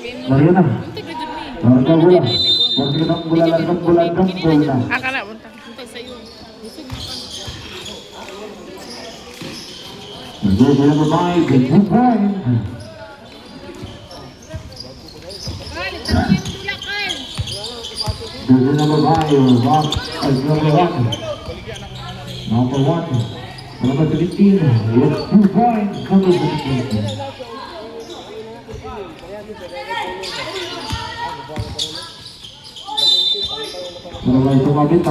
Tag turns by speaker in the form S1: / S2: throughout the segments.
S1: Lari na. Larga bola. Larga ng bola, larga ng bola, larga ng bola.
S2: Akala buntag. Buntag sa iyo.
S1: Jersey number 5, the 2 point. Jersey number 5, Rock, number 1. Number 1. Number 17, with 2 points, number 17. Mulai sumabit.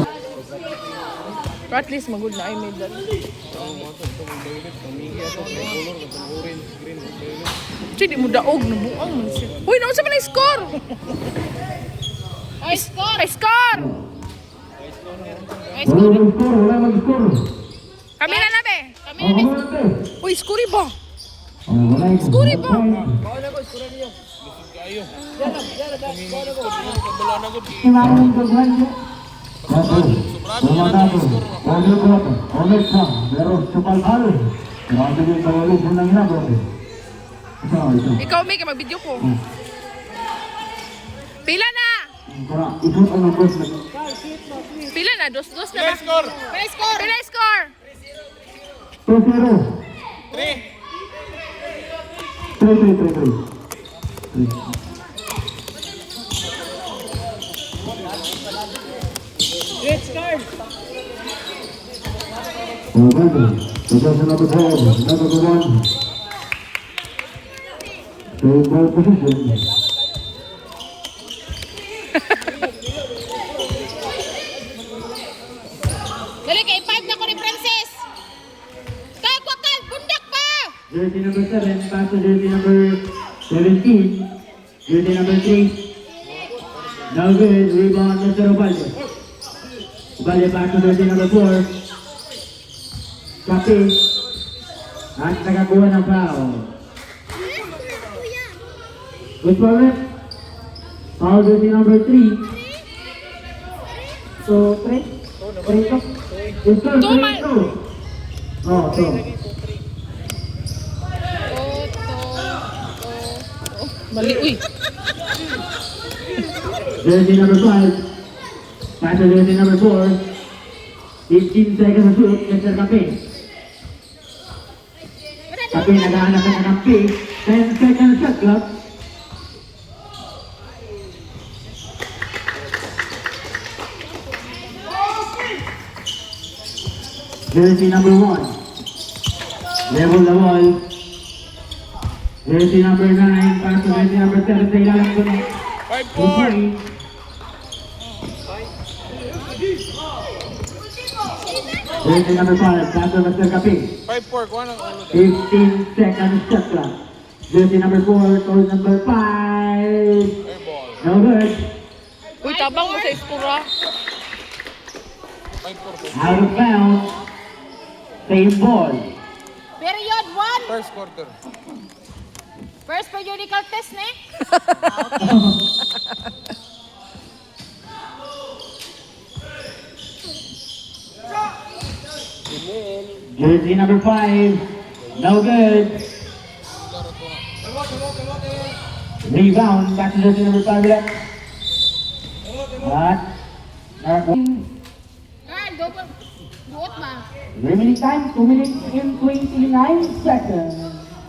S2: At least magud na ay medal. Di mo daog na buang man siya. Uy, naunsa man ang score? Ay, score! Ay, score!
S1: Wala mag-score, wala mag-score.
S2: Kami na be. Kami na be. Uy, score ba?
S1: Score
S2: ba? Ikaw, may mag-video ko. Pila na? Pila na? Dos-dos na ba? Pila score? Pila score?
S1: 2-0. 3.
S2: Great score.
S1: Possession number 12, number 1. Same ball position.
S2: Dali kay 5 na ko ni Princess. Kagwakal, bundak pa!
S1: Jersey number 7, pass to jersey number 17. Jersey number 3. No good, rebound Mr. Ovalde. Ovalde back to jersey number 4. Kapi. At nakakuha ng foul. Good for it. Foul jersey number 3. So, 3? 3 to? Ito, 3 to. Oh, to.
S2: Mali, uy.
S1: Jersey number 5. Pass to jersey number 4. 15 seconds to shoot. Mr. Kapi. Kapi naghahanap na ng pick. 10 seconds shot clock. Jersey number 1. Level the ball. Jersey number 9. Pass to jersey number 7. Sa ilalim ko na. 5-4. Jersey number 5, pass to Mr. Kapi.
S3: 5-4, kuha ng ulo.
S1: 15 seconds shot clock. Jersey number 4, toes number 5.
S3: Airball.
S1: No good.
S2: Uy, tabang mo sa iskura.
S3: 5-4.
S1: Out of bounds. Same ball.
S2: Period 1.
S3: First quarter.
S2: First periodical test, ne?
S1: Jersey number 5. No good. Rebound. Back to jersey number 5 left. But,
S2: Carl, double. Buot ba?
S1: remaining time 2 minutes and 29 seconds.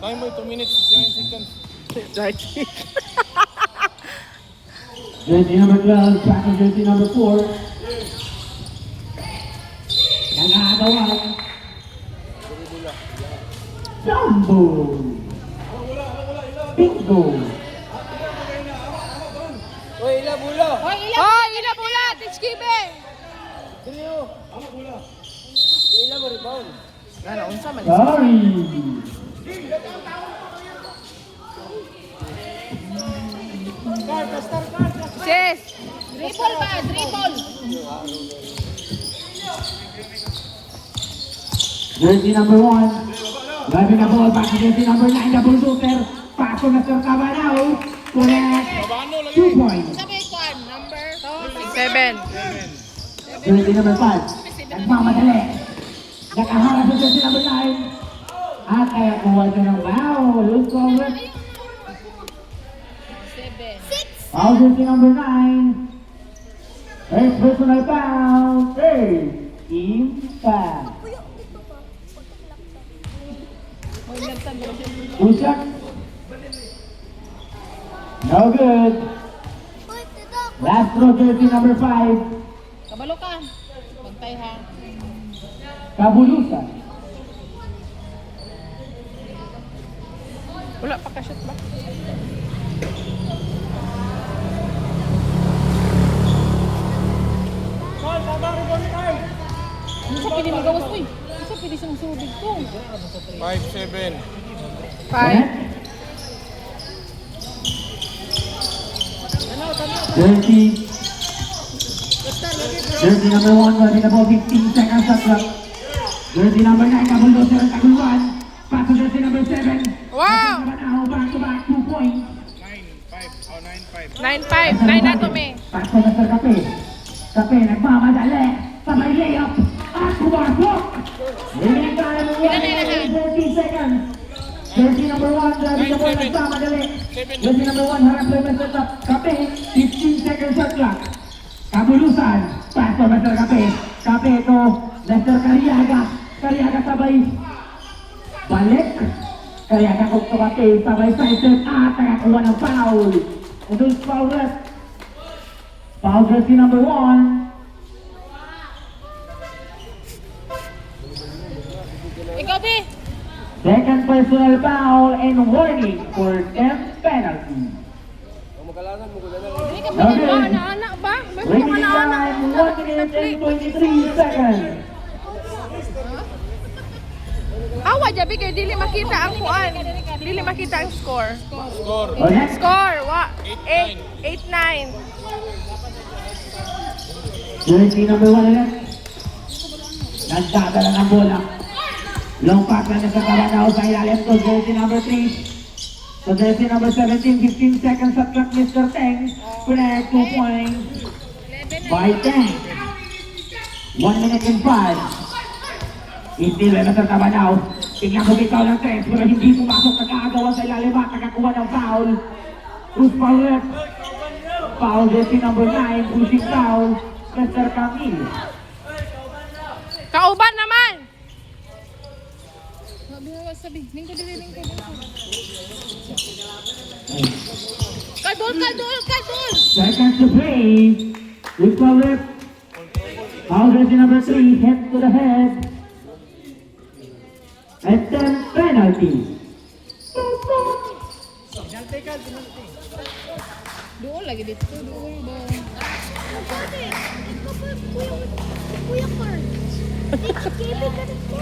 S3: Time by 2 minutes, 59 seconds.
S1: Jersey number 12. Back to jersey number 4. Nangagawan. Jumbo. Bingo.
S3: Oy, ila bula.
S2: Hoy, ila pula! Teach Kibe!
S3: Ila mo rebound.
S2: Ano, unsa man?
S1: Sorry.
S2: Sis! Dribble ba? Dribble!
S1: Jersey number 1. Driving the ball back to jersey number 9. Double shooter. Pass to Mr. Cabanao. Connect. 2 points.
S2: Sabi ko, number 7.
S1: Jersey number 5. Nagmamadali. Nakaharap sa jersey number 9. At kaya kuha siya ng wow. Loose cover. Foul jersey number 9. First personal foul. Third team foul. Two shots. No good. Last throw jersey number 5.
S2: Kabalo ka. Bantay ha.
S1: Kabulusan.
S2: Wala pa ka-shot ba? Ano sa pili magawas ko eh? Ano sa pili sa musubig ko?
S3: 5-7.
S2: 5.
S1: Jersey number 1, running about 15 seconds at clock. Jersey number 9, Kabulusan ang kaguluan. Pass to jersey number 7.
S2: Wow!
S1: Back to back, 2 points.
S3: 9-5. Oh, 9-5.
S2: 9-5. 9 na to me.
S1: Pass to Mr. Kape. Kape, nagmamadali. Sabay layup. At pumasok. Remaining time, 14 seconds. Jersey number 1, running the ball, nagmamadali. Jersey number 1, harap by Mr. Kape. 15 seconds at clock. Kabulusan. Pass to Mr. Kape. Kape to Mr. Cariaga. Cariaga sabay. Balik. Cariaga kung to Kape. Sabay side at nakakuha ng foul. Ito is foul rep. Foul jersey number 1.
S2: Ikaw, Bi.
S1: Second personal foul and warning for 10th penalty.
S2: Hindi ka ba anak ba? May
S1: Remaining
S2: mga anak.
S1: time, 1 minute and 23 seconds.
S2: Awa, Jabi, kay dili makita ang kuan. Dili makita ang score.
S3: Score.
S1: O next,
S2: Score,
S3: 8-9.
S2: 8-9.
S1: jersey number 1 ulit. Nagdadala ng bola. Long pass na sa Caranaw sa ilalim to jersey number 3. So jersey number 17, 15 seconds at clock, Mr. Teng. Connect 2 points by Teng. 1 minute and 5. Hindi na sa Caranaw. Tingnan mo bitaw ng Teng, pero hindi pumasok, nag-aagawan sa ilalim at nakakuha ng foul. Who's foul rep? Foul jersey number 9, pushing foul, Mr. Camille.
S2: Kauban naman. Sabi, lingkod. Kadol.
S1: Seconds to play. With foul rep. Foul jersey number 3, head to the head. And then penalty.
S2: Doon lagi dito. Doon ba?
S4: Kuya Carl. Baby ka na po.